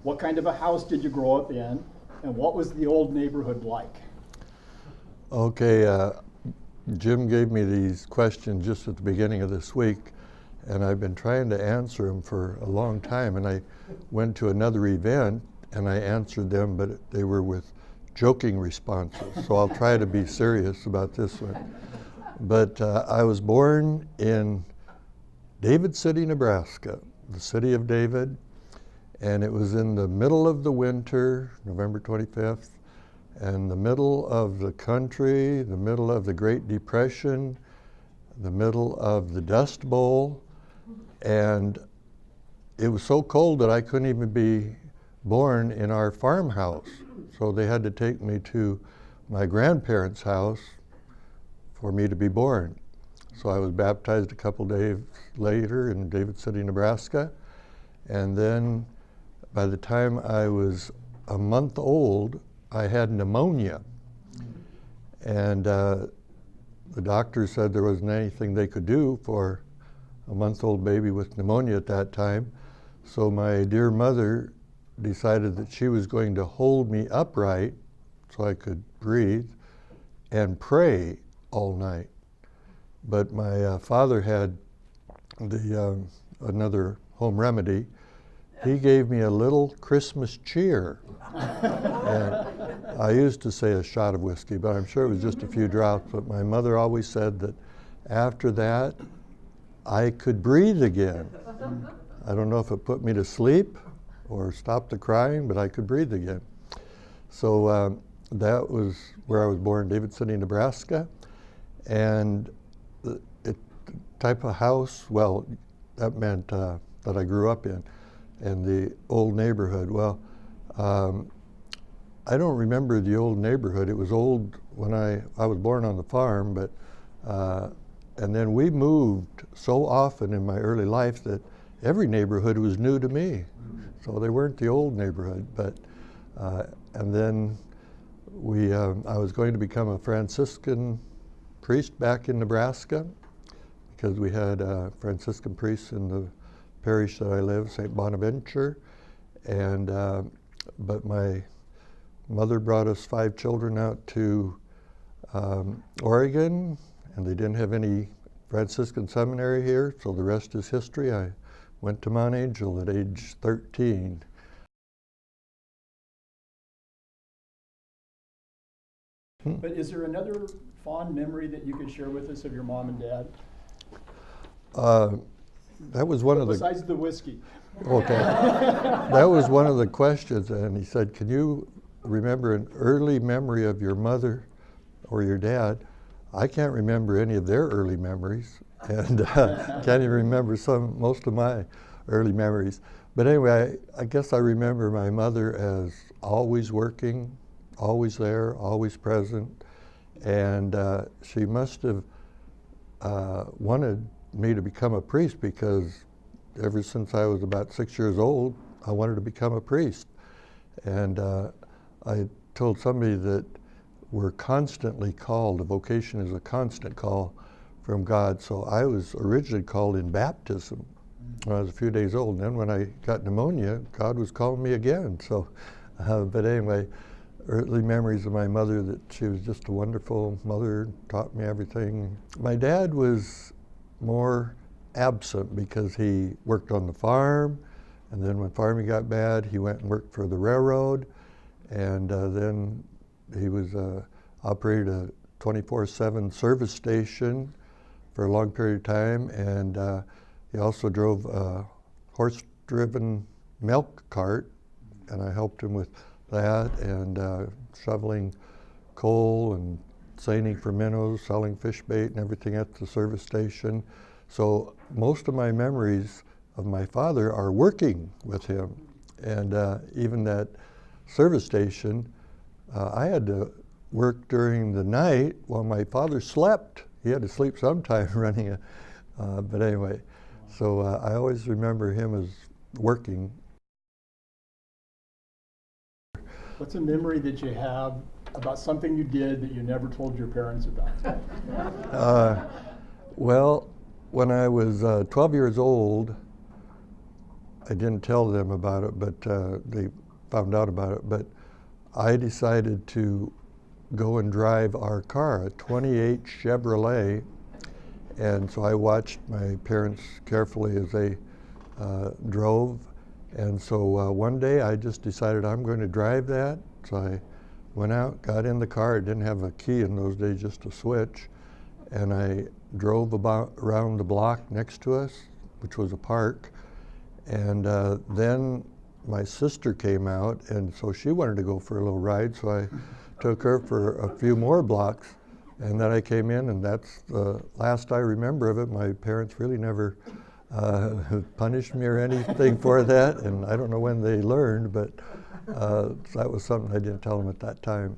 What kind of a house did you grow up in? And what was the old neighborhood like? Okay, Jim gave me these questions just at the beginning of this week, and I've been trying to answer them for a long time. And I went to another event and I answered them, but they were with joking responses. So I'll try to be serious about this one. But I was born in David City, Nebraska, the city of David, and it was in the middle of the winter, November 25th, and the middle of the country, the middle of the Great Depression, the middle of the Dust Bowl, and it was so cold that I couldn't even be born in our farmhouse. So they had to take me to my grandparents' house for me to be born. So I was baptized a couple days later in David City, Nebraska, and then by the time I was a month old, I had pneumonia. And the doctor said there wasn't anything they could do for a month-old baby with pneumonia at that time. So my dear mother decided that she was going to hold me upright so I could breathe and pray all night. But my father had another home remedy. He gave me a little Christmas cheer. And I used to say a shot of whiskey, but I'm sure it was just a few drops. But my mother always said that after that, I could breathe again. I don't know if it put me to sleep or stopped the crying, but I could breathe again. So that was where I was born, David City, Nebraska. And the type of house, well, that meant that I grew up in, and the old neighborhood. Well, I don't remember the old neighborhood. It was old when I was born on the farm, but and then we moved so often in my early life that every neighborhood was new to me. So they weren't the old neighborhood, but and then I was going to become a Franciscan priest back in Nebraska because we had Franciscan priests in the parish that I live, St. Bonaventure, and but my mother brought us 5 children out to Oregon, and they didn't have any Franciscan seminary here, so the rest is history. I went to Mount Angel at age 13. But is there another fond memory that you could share with us of your mom and dad? That was one of the... Besides the whiskey. Okay. That was one of the questions, and he said, can you remember an early memory of your mother or your dad? I can't remember any of their early memories, and can't even remember most of my early memories. But anyway, I guess I remember my mother as always working, always there, always present, and she must have wanted me to become a priest because ever since I was about 6 years old, I wanted to become a priest. And I told somebody that we're constantly called. A vocation is a constant call from God. So I was originally called in baptism when I was a few days old. And then when I got pneumonia, God was calling me again. So, but anyway, early memories of my mother, that she was just a wonderful mother, taught me everything. My dad was more absent because he worked on the farm, and then when farming got bad, he went and worked for the railroad, and then he was operated a 24/7 service station for a long period of time, and he also drove a horse-driven milk cart, and I helped him with that, and shoveling coal and seining for minnows, selling fish bait and everything at the service station. So most of my memories of my father are working with him. And even that service station, I had to work during the night while my father slept. He had to sleep sometime running but anyway, so I always remember him as working. What's a memory that you have about something you did that you never told your parents about? Well, when I was 12 years old, I didn't tell them about it, but they found out about it. But I decided to go and drive our car, a 28 Chevrolet. And so I watched my parents carefully as they drove. And so one day I just decided I'm going to drive that. So I went out, got in the car. It didn't have a key in those days, just a switch. And I drove around the block next to us, which was a park. And then my sister came out, and so she wanted to go for a little ride. So I took her for a few more blocks. And then I came in, and that's the last I remember of it. My parents really never punished me or anything for that, and I don't know when they learned, but that was something I didn't tell them at that time.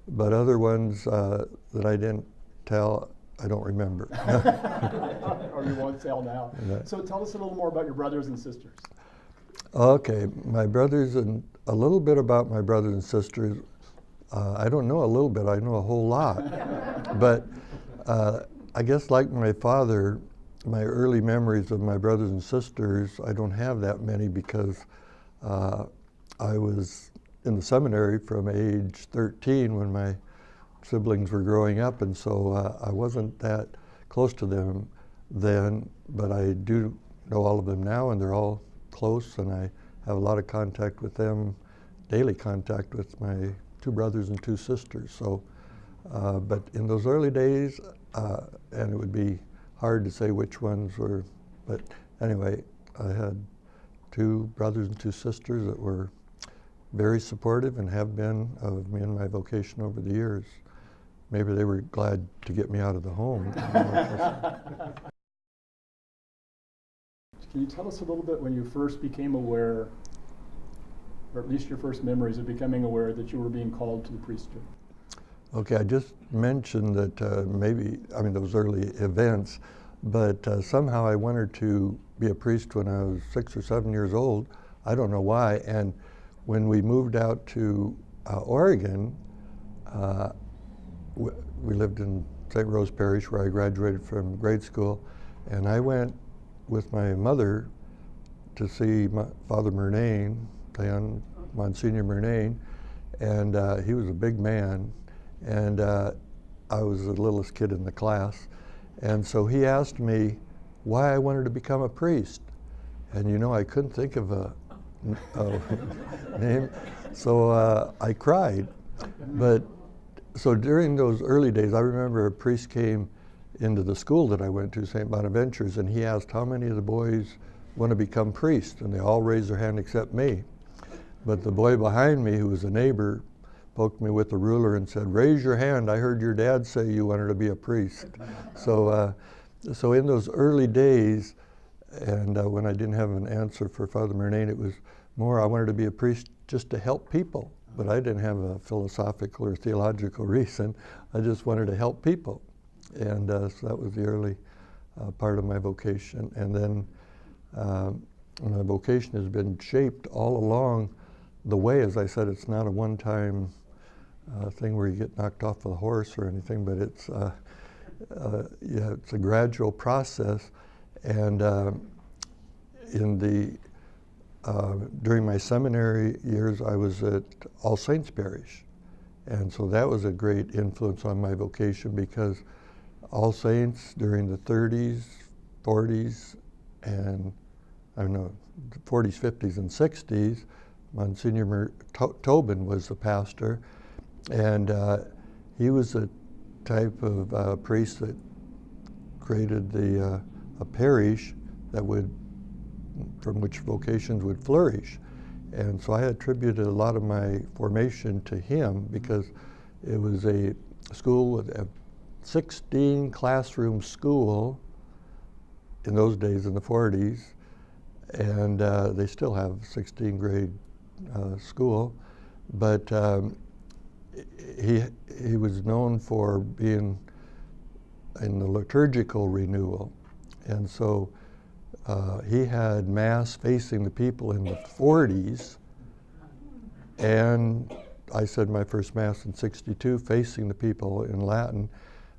But other ones that I didn't tell, I don't remember. Or you won't tell now. Yeah. So tell us a little more about your brothers and sisters. Okay, my brothers, and a little bit about my brothers and sisters. I don't know a little bit, I know a whole lot. But I guess like my father, my early memories of my brothers and sisters, I don't have that many because I was in the seminary from age 13 when my siblings were growing up, and so I wasn't that close to them then, but I do know all of them now, and they're all close, and I have a lot of contact with them, daily contact with my 2 brothers and 2 sisters. So, but in those early days, and it would be hard to say which ones were, but anyway, I had 2 brothers and 2 sisters that were very supportive and have been of me and my vocation over the years. Maybe they were glad to get me out of the home. Can you tell us a little bit when you first became aware, or at least your first memories of becoming aware that you were being called to the priesthood? Okay, I just mentioned that maybe, I mean, those early events, but somehow I wanted to be a priest when I was 6 or 7 years old. I don't know why. And when we moved out to Oregon, we lived in St. Rose Parish where I graduated from grade school, and I went with my mother to see Father Murnane, then Monsignor Murnane, and he was a big man, and I was the littlest kid in the class, and so he asked me why I wanted to become a priest, and you know I couldn't think of a name, so I cried. But so during those early days, I remember a priest came into the school that I went to, St. Bonaventure's, and he asked how many of the boys want to become priests, and they all raised their hand except me. But the boy behind me, who was a neighbor, poked me with a ruler and said, "Raise your hand, I heard your dad say you wanted to be a priest." So in those early days, and when I didn't have an answer for Father Murnane, it was more I wanted to be a priest just to help people. But I didn't have a philosophical or theological reason. I just wanted to help people. And so that was the early part of my vocation. And then my vocation has been shaped all along the way. As I said, it's not a one-time thing where you get knocked off of the horse or anything, but it's yeah, it's a gradual process. And during my seminary years, I was at All Saints Parish. And so that was a great influence on my vocation because All Saints during the 30s, 40s, and I don't know, 40s, 50s, and 60s, Monsignor Tobin was the pastor, and he was a type of priest that created a parish that would, from which vocations would flourish. And so I attributed a lot of my formation to him because it was a school with a 16 classroom school in those days in the 40s, and they still have 16 grade school, but he was known for being in the liturgical renewal, and so he had Mass facing the people in the 40s, and I said my first Mass in '62 facing the people in Latin,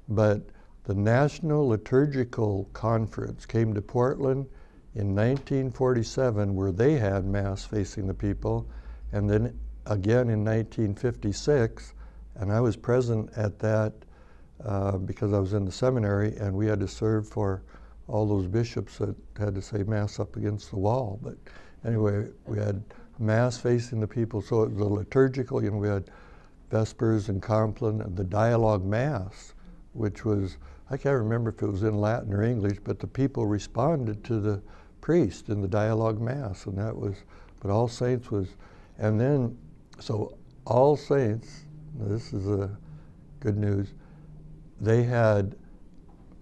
but the National Liturgical Conference came to Portland in 1947 where they had Mass facing the people, and then again in 1956, and I was present at that because I was in the seminary, and we had to serve for all those bishops that had to say Mass up against the wall. But anyway, we had Mass facing the people, so it was a liturgical, we had Vespers and Compline and the dialogue Mass, which was, I can't remember if it was in Latin or English, but the people responded to the priest in the dialogue Mass, and that was, but All Saints was, and then, so All Saints, this is good news, they had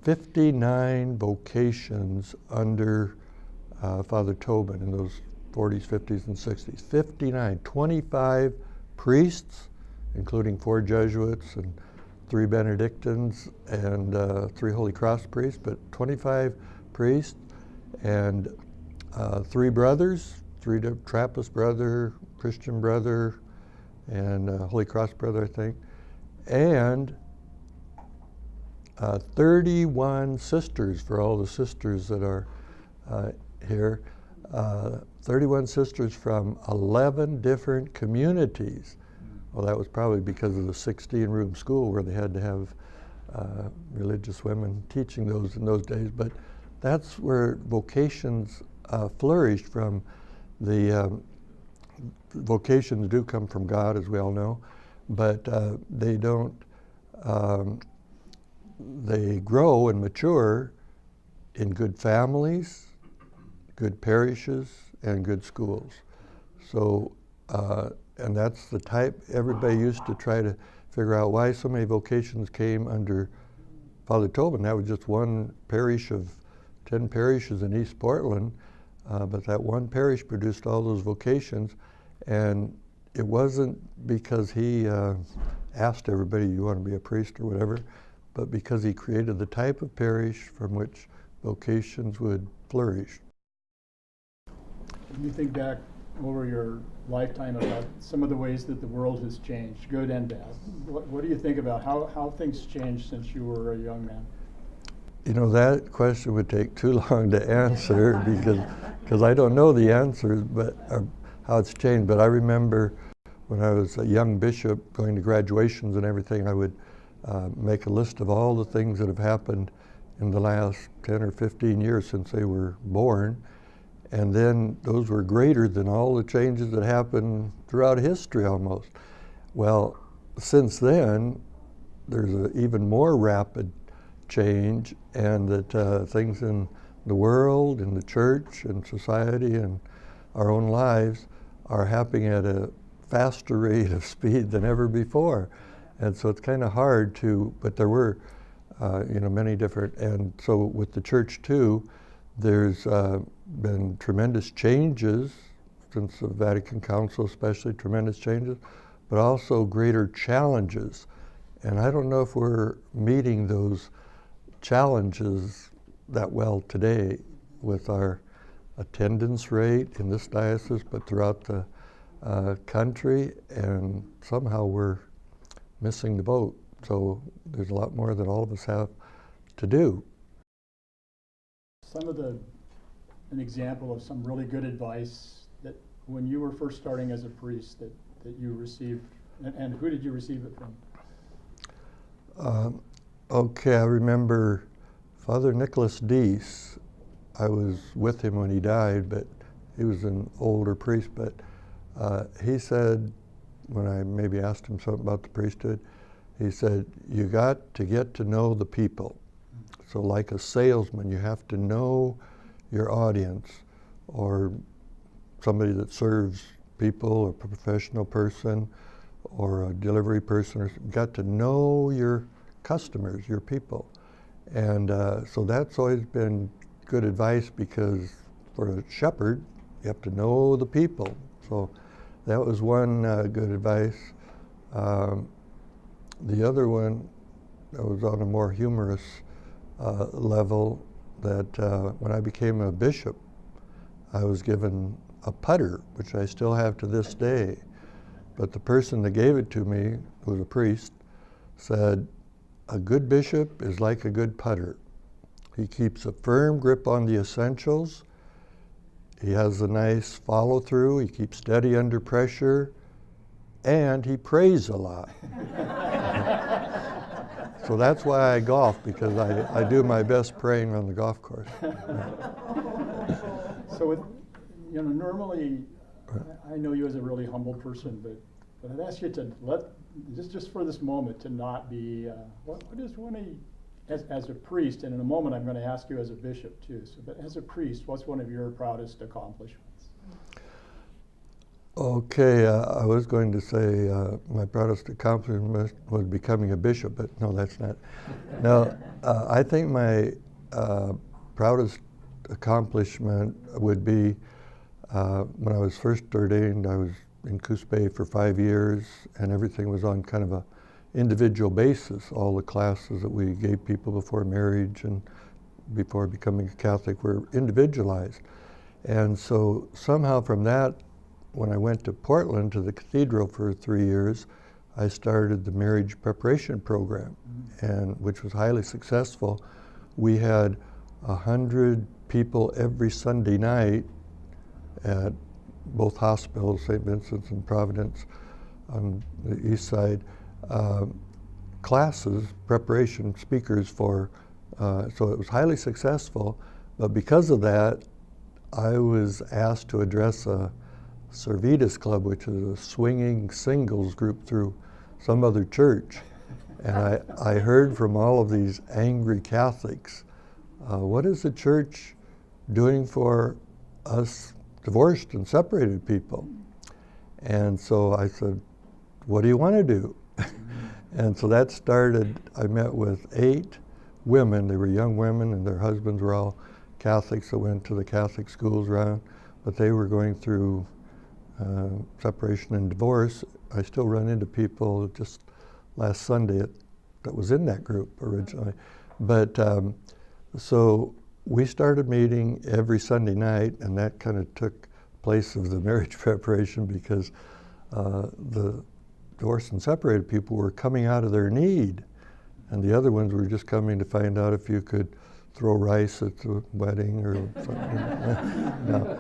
59 vocations under Father Tobin in those 40s, 50s, and 60s. 59, 25 priests, including 4 Jesuits and 3 Benedictines and 3 Holy Cross priests, but 25 priests and 3 brothers, 3 Trappist brother, Christian brother, and Holy Cross brother, I think, and 31 sisters, for all the sisters that are here, 31 sisters from 11 different communities. Well, that was probably because of the 16-room school where they had to have religious women teaching those in those days. But that's where vocations flourished from. The vocations do come from God, as we all know, but they don't, they grow and mature in good families, good parishes, and good schools. So, and that's the type, everybody used to try to figure out why so many vocations came under Father Tobin. That was just one parish of 10 parishes in East Portland, but that one parish produced all those vocations, and it wasn't because he asked everybody, you want to be a priest or whatever, but because he created the type of parish from which vocations would flourish. When you think back over your lifetime about some of the ways that the world has changed, good and bad, what do you think about how things changed since you were a young man? You know, that question would take too long to answer because I don't know the answers, but how it's changed. But I remember when I was a young bishop going to graduations and everything, I would make a list of all the things that have happened in the last 10 or 15 years since they were born. And then those were greater than all the changes that happened throughout history almost. Well, since then, there's an even more rapid change, and that things in the world, in the church, and society, and our own lives are happening at a faster rate of speed than ever before. And so it's kind of hard to, but there were, many different, and so with the church too, there's been tremendous changes since the Vatican Council, especially tremendous changes, but also greater challenges. And I don't know if we're meeting those challenges that well today with our attendance rate in this diocese, but throughout the country, and somehow we're missing the boat. So there's a lot more that all of us have to do. An example of some really good advice that when you were first starting as a priest that you received, and who did you receive it from? Okay, I remember Father Nicholas Deese. I was with him when he died, but he was an older priest, but he said, when I maybe asked him something about the priesthood, he said, you got to get to know the people. So like a salesman, you have to know your audience, or somebody that serves people, or a professional person, or a delivery person, or got to know your customers, your people. And so that's always been good advice, because for a shepherd, you have to know the people. So that was one good advice. The other one that was on a more humorous level, that when I became a bishop, I was given a putter, which I still have to this day. But the person that gave it to me, who was a priest, said, a good bishop is like a good putter. He keeps a firm grip on the essentials, he has a nice follow through, he keeps steady under pressure, and he prays a lot. So that's why I golf, because I do my best praying on the golf course. So with, normally, I know you as a really humble person, but I'd ask you to just for this moment, to not be, what is one of, as a priest, and in a moment I'm going to ask you as a bishop too, but as a priest, what's one of your proudest accomplishments? Okay, I was going to say my proudest accomplishment was becoming a bishop, but no, that's not. No, I think my proudest accomplishment would be when I was first ordained. I was in Coos Bay for 5 years, and everything was on kind of a individual basis. All the classes that we gave people before marriage and before becoming a Catholic were individualized. And so somehow from that, when I went to Portland to the cathedral for 3 years, I started the marriage preparation program, and which was highly successful. We had 100 people every Sunday night at both hospitals, St. Vincent's and Providence on the east side, classes, preparation speakers for, so it was highly successful. But because of that, I was asked to address a Servetus Club, which is a swinging singles group through some other church. And I heard from all of these angry Catholics, what is the church doing for us divorced and separated people? And so I said, what do you want to do? And so that started, I met with 8 women. They were young women, and their husbands were all Catholics that went to the Catholic schools around, but they were going through separation and divorce. I still run into people just last Sunday that was in that group originally. But so we started meeting every Sunday night, and that kind of took place of the marriage preparation, because the divorced and separated people were coming out of their need, and the other ones were just coming to find out if you could throw rice at the wedding or something. No.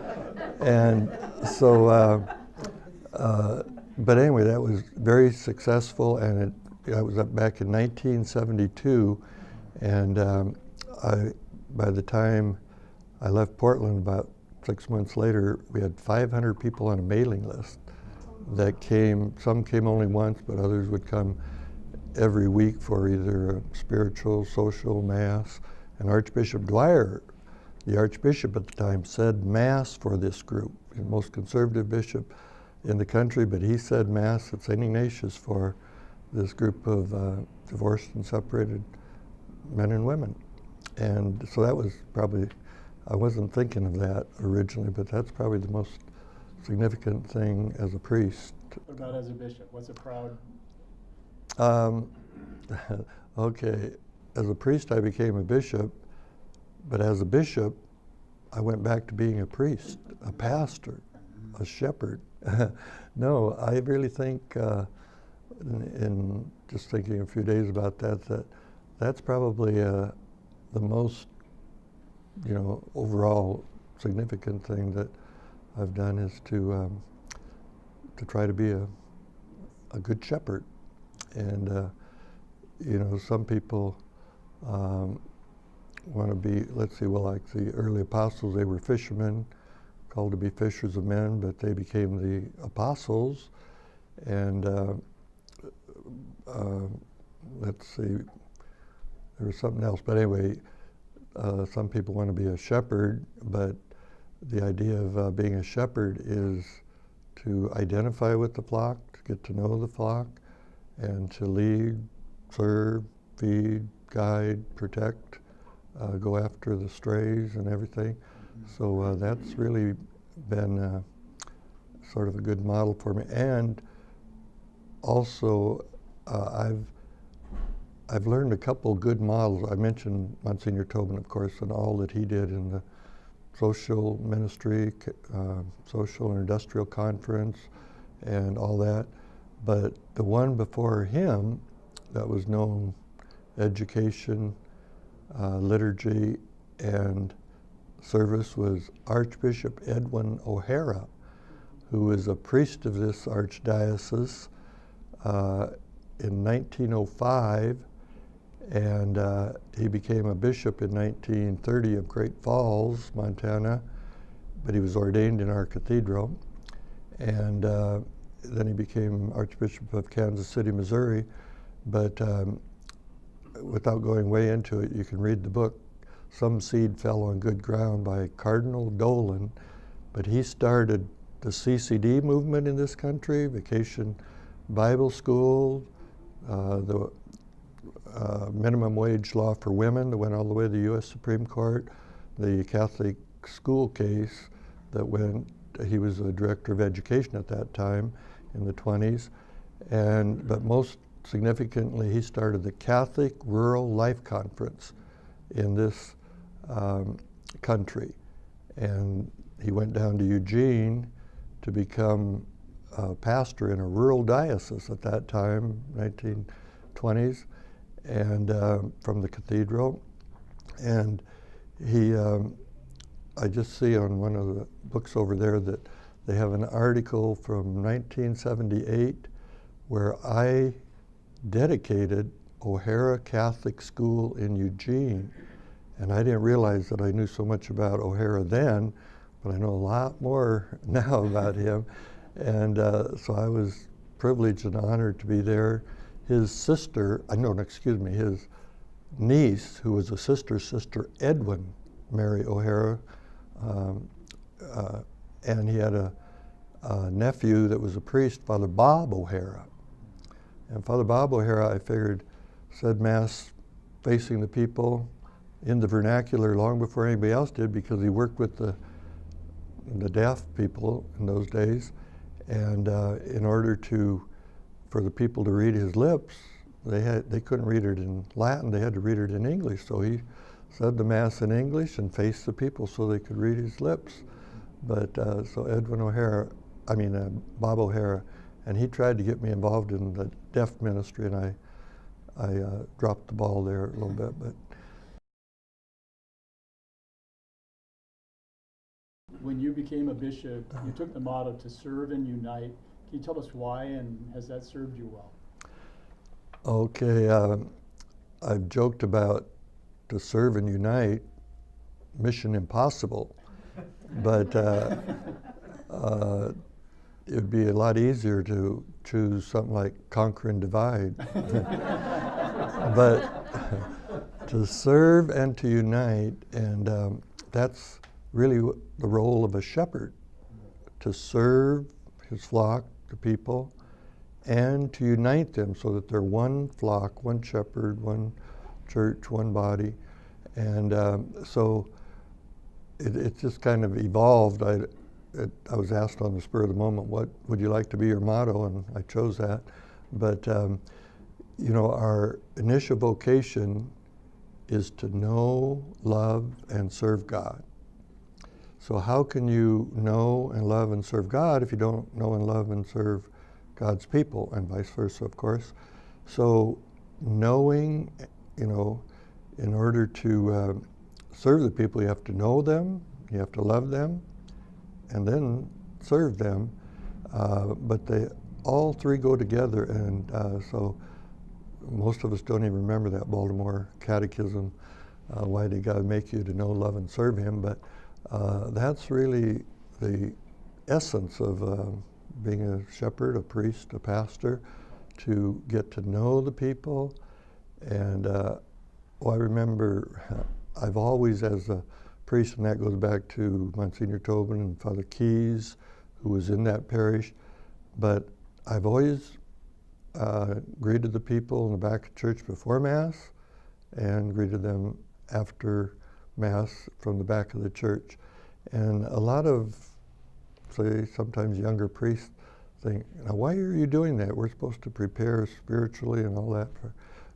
And so, but anyway, that was very successful, and I was up back in 1972, and by the time I left Portland, about 6 months later, we had 500 people on a mailing list that came. Some came only once, but others would come every week for either a spiritual, social mass. And Archbishop Dwyer, the Archbishop at the time, said Mass for this group, the most conservative bishop in the country, but he said Mass at St. Ignatius for this group of divorced and separated men and women. And so that was probably, I wasn't thinking of that originally, but that's probably the most significant thing as a priest. What about as a bishop? What's a proud? Okay, as a priest I became a bishop, but as a bishop I went back to being a priest, a pastor, a shepherd. No, I really think, in just thinking a few days about that, that's probably the most, overall significant thing that I've done is to try to be a good shepherd. And some people want to be, let's see, well, like the early apostles, they were fishermen, called to be fishers of men, but they became the apostles. And let's see, there was something else, but anyway, some people want to be a shepherd, but the idea of being a shepherd is to identify with the flock, to get to know the flock, and to lead, serve, feed, guide, protect, go after the strays and everything. So that's really been sort of a good model for me. And also, I've learned a couple good models. I mentioned Monsignor Tobin, of course, and all that he did in the social ministry, social and industrial conference, and all that. But the one before him that was known, education, liturgy, and service was Archbishop Edwin O'Hara, who was a priest of this archdiocese in 1905, and he became a bishop in 1930 of Great Falls, Montana, but he was ordained in our cathedral. And then he became Archbishop of Kansas City, Missouri. But without going way into it, you can read the book, Some Seed Fell on Good Ground by Cardinal Dolan. But he started the CCD movement in this country, Vacation Bible School, the minimum wage law for women that went all the way to the U.S. Supreme Court, the Catholic school case that went, he was the director of education at that time in the 20s, but most significantly, he started the Catholic Rural Life Conference in this country. And he went down to Eugene to become a pastor in a rural diocese at that time, 1920s, and from the cathedral. And he, I just see on one of the books over there that they have an article from 1978 where I dedicated O'Hara Catholic School in Eugene. And I didn't realize that I knew so much about O'Hara then, but I know a lot more now about him. And so I was privileged and honored to be there. His sister, his niece, who was a sister Edwin Mary O'Hara, and he had a nephew that was a priest, Father Bob O'Hara. And Father Bob O'Hara, I figured, said Mass facing the people in the vernacular long before anybody else did, because he worked with the deaf people in those days. And in order for the people to read his lips, they couldn't read it in Latin, they had to read it in English. So he said the Mass in English and faced the people so they could read his lips. But so Edwin O'Hara, Bob O'Hara, and he tried to get me involved in the deaf ministry, and I dropped the ball there a little bit. But when you became a bishop, you took the motto to serve and unite. Can you tell us why, and has that served you well? Okay, I've joked about to serve and unite, mission impossible, but it would be a lot easier to choose something like conquer and divide. But to serve and to unite, and that's really the role of a shepherd, to serve his flock, the people, and to unite them so that they're one flock, one shepherd, one church, one body. And so it just kind of evolved. I was asked on the spur of the moment, what would you like to be your motto? And I chose that. But our initial vocation is to know, love, and serve God. So how can you know and love and serve God if you don't know and love and serve God's people, and vice versa, of course? So knowing, in order to serve the people, you have to know them, you have to love them, and then serve them. But they all three go together, and so most of us don't even remember that Baltimore Catechism, why did God make you to know, love, and serve him? But that's really the essence of being a shepherd, a priest, a pastor, to get to know the people. And I remember I've always, as a priest, and that goes back to Monsignor Tobin and Father Keys, who was in that parish, but I've always greeted the people in the back of church before Mass and greeted them after Mass from the back of the church. And a lot of, say, sometimes younger priests think, now why are you doing that? We're supposed to prepare spiritually and all that.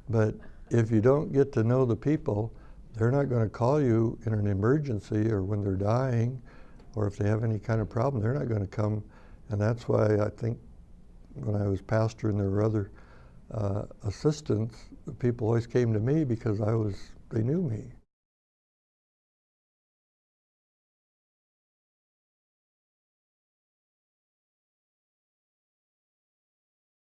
But if you don't get to know the people, they're not going to call you in an emergency or when they're dying, or if they have any kind of problem, they're not going to come. And that's why I think when I was pastor and there were other assistants, the people always came to me because they knew me.